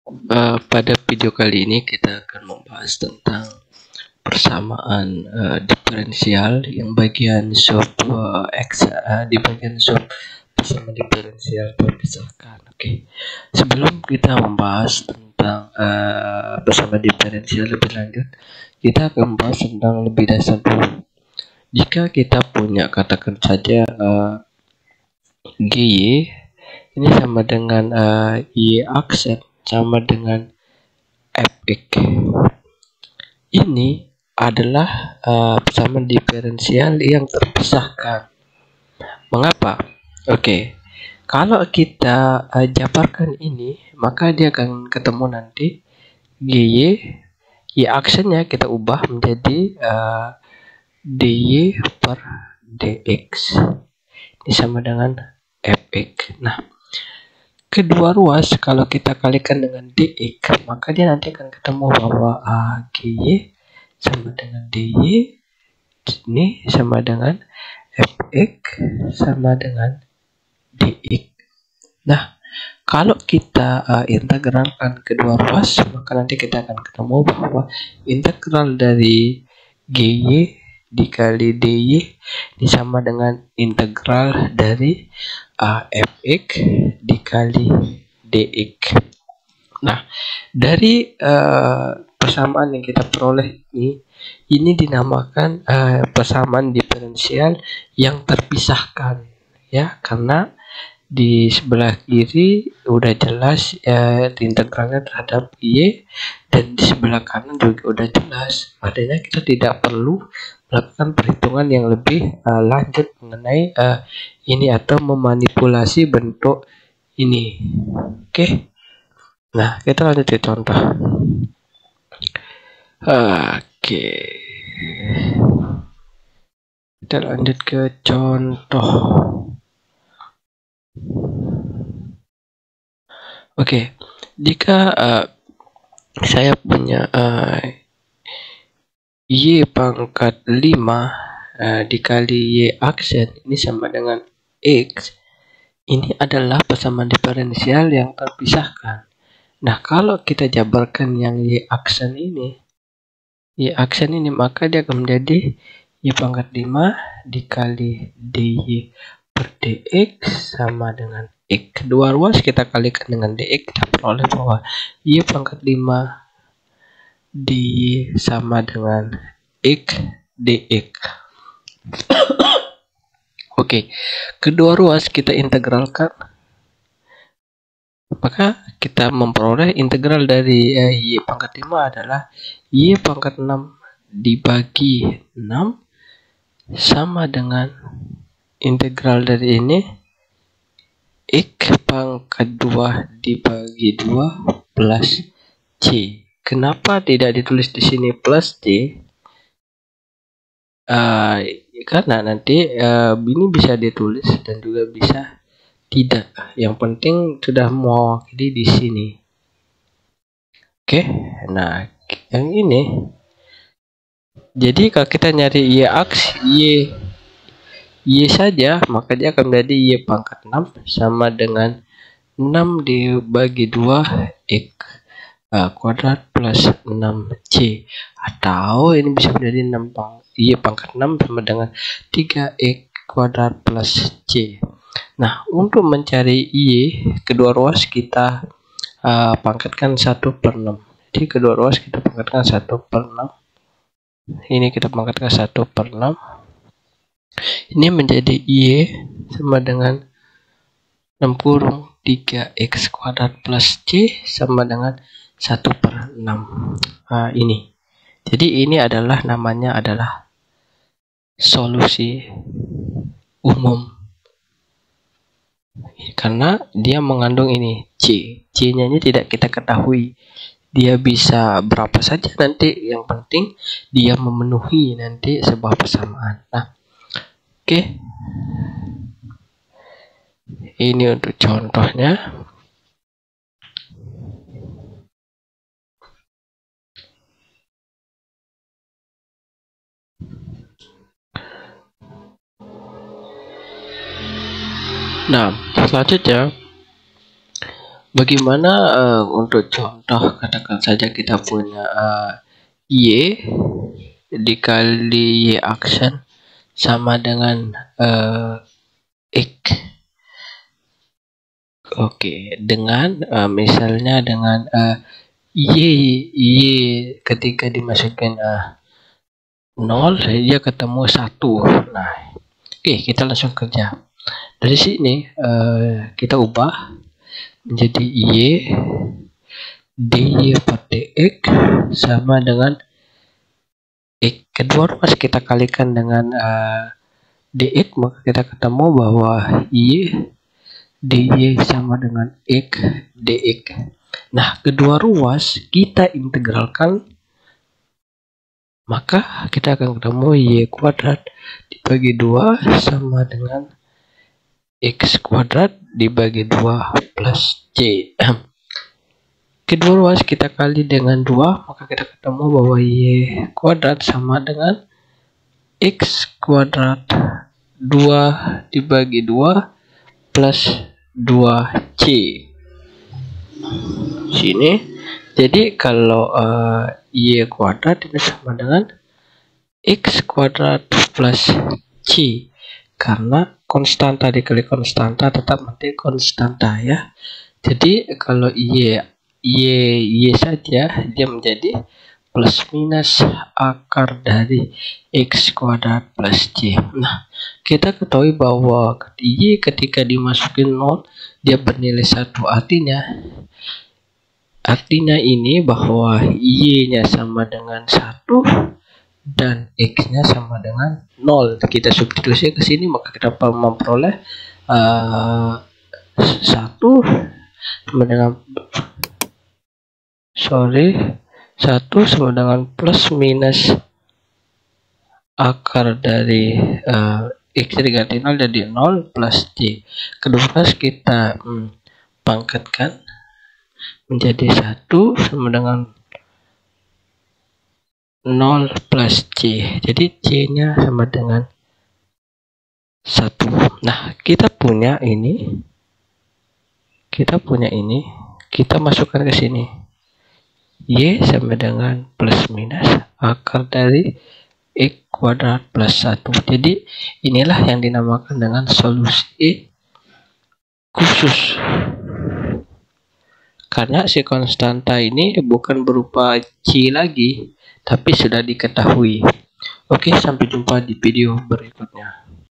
Pada video kali ini kita akan membahas tentang persamaan diferensial yang bagian sub x di bagian sub persamaan diferensial terpisahkan. Oke. Sebelum kita membahas tentang persamaan diferensial lebih lanjut, kita akan membahas tentang lebih dasar dulu. Jika kita punya, katakan saja GY ini sama dengan Y aksen sama dengan Fx. Ini adalah persamaan diferensial yang terpisahkan. Mengapa? Oke. Kalau kita jabarkan ini, maka dia akan ketemu nanti GY, Y aksennya kita ubah menjadi dy per dx. Ini sama dengan Fx. Nah, kedua ruas kalau kita kalikan dengan dx, maka dia nanti akan ketemu bahwa gy sama dengan dy ini sama dengan fx sama dengan dx. Nah, kalau kita integralkan kedua ruas, maka nanti kita akan ketemu bahwa integral dari gy dikali dy ini sama dengan integral dari fx dikali dx. Nah, dari persamaan yang kita peroleh ini dinamakan persamaan diferensial yang terpisahkan, ya, karena di sebelah kiri udah jelas integralnya terhadap y, dan di sebelah kanan juga udah jelas. Artinya kita tidak perlu melakukan perhitungan yang lebih lanjut mengenai ini atau memanipulasi bentuk ini. Oke. Nah, kita lanjut ke contoh. Oke. Kita lanjut ke contoh. Oke. Jika saya punya y pangkat 5 dikali y aksen ini sama dengan x, ini adalah persamaan diferensial yang terpisahkan. Nah, kalau kita jabarkan yang y aksen ini, maka dia akan menjadi y pangkat 5 dikali dy per dx sama dengan x. Kedua ruas kita kalikan dengan dx, kita peroleh bahwa y pangkat 5 dy sama dengan x dx. Oke, kedua ruas kita integralkan, maka kita memperoleh integral dari y pangkat 5 adalah y pangkat 6 dibagi 6 sama dengan integral dari ini x pangkat 2 dibagi 2 plus c. Kenapa tidak ditulis di sini plus c? Karena nanti ini bisa ditulis dan juga bisa tidak. Yang penting sudah mewakili di sini. Oke. Nah, yang ini. Jadi kalau kita nyari y aks y saja, maka dia akan menjadi y pangkat 6 sama dengan 6 dibagi 2 x kuadrat plus 6c, atau ini bisa menjadi y pangkat 6 sama dengan 3x kuadrat plus c. Nah, untuk mencari y kedua ruas kita pangkatkan 1 per 6. Jadi kedua ruas kita pangkatkan 1 per 6. Ini kita pangkatkan 1 per 6. Ini menjadi y sama dengan 6 kurung 3x kuadrat plus c sama dengan 1 per 6. Ini. Jadi ini adalah namanya adalah solusi umum. Karena dia mengandung ini c. C-nya ini tidak kita ketahui. Dia bisa berapa saja nanti, yang penting dia memenuhi nanti sebuah persamaan. Nah, oke. Ini untuk contohnya. Nah, selanjutnya Bagaimana untuk contoh, katakan saja kita punya Y dikali Y aksen sama dengan X. Oke, dengan misalnya dengan Y ketika dimasukin 0 dia ketemu 1. Nah, oke, kita langsung kerja. Dari sini kita ubah menjadi Y dy per dx sama dengan X. Kedua ruas kita kalikan dengan dx, maka kita ketemu bahwa Y dy sama dengan X dx. Nah, kedua ruas kita integralkan, maka kita akan ketemu Y kuadrat dibagi 2 sama dengan X kuadrat dibagi 2 plus C. Kedua ruas kita kali dengan 2, maka kita ketemu bahwa Y kuadrat sama dengan X kuadrat 2 dibagi 2 plus 2C. Sini. Jadi kalau Y kuadrat ini sama dengan X kuadrat plus C. Karena konstanta dikali konstanta tetap nanti konstanta ya. Jadi kalau Y saja dia menjadi plus minus akar dari X kuadrat plus C. Nah, kita ketahui bahwa Y ketika dimasukin 0 dia bernilai 1, artinya ini bahwa Y-nya sama dengan 1 dan X-nya sama dengan 0. Kita substitusi ke sini, maka kita memperoleh 1 sama dengan 1 sama dengan plus minus akar dari X diganti 0 jadi 0 plus C. Kedua kita pangkatkan menjadi 1 sama dengan 0 plus C. Jadi C-nya sama dengan 1. Nah, kita punya ini. Kita masukkan ke sini. Y sama dengan plus minus akar dari X kuadrat plus 1. Jadi inilah yang dinamakan dengan solusi khusus. Karena si konstanta ini bukan berupa C lagi, tapi sudah diketahui. Oke, sampai jumpa di video berikutnya.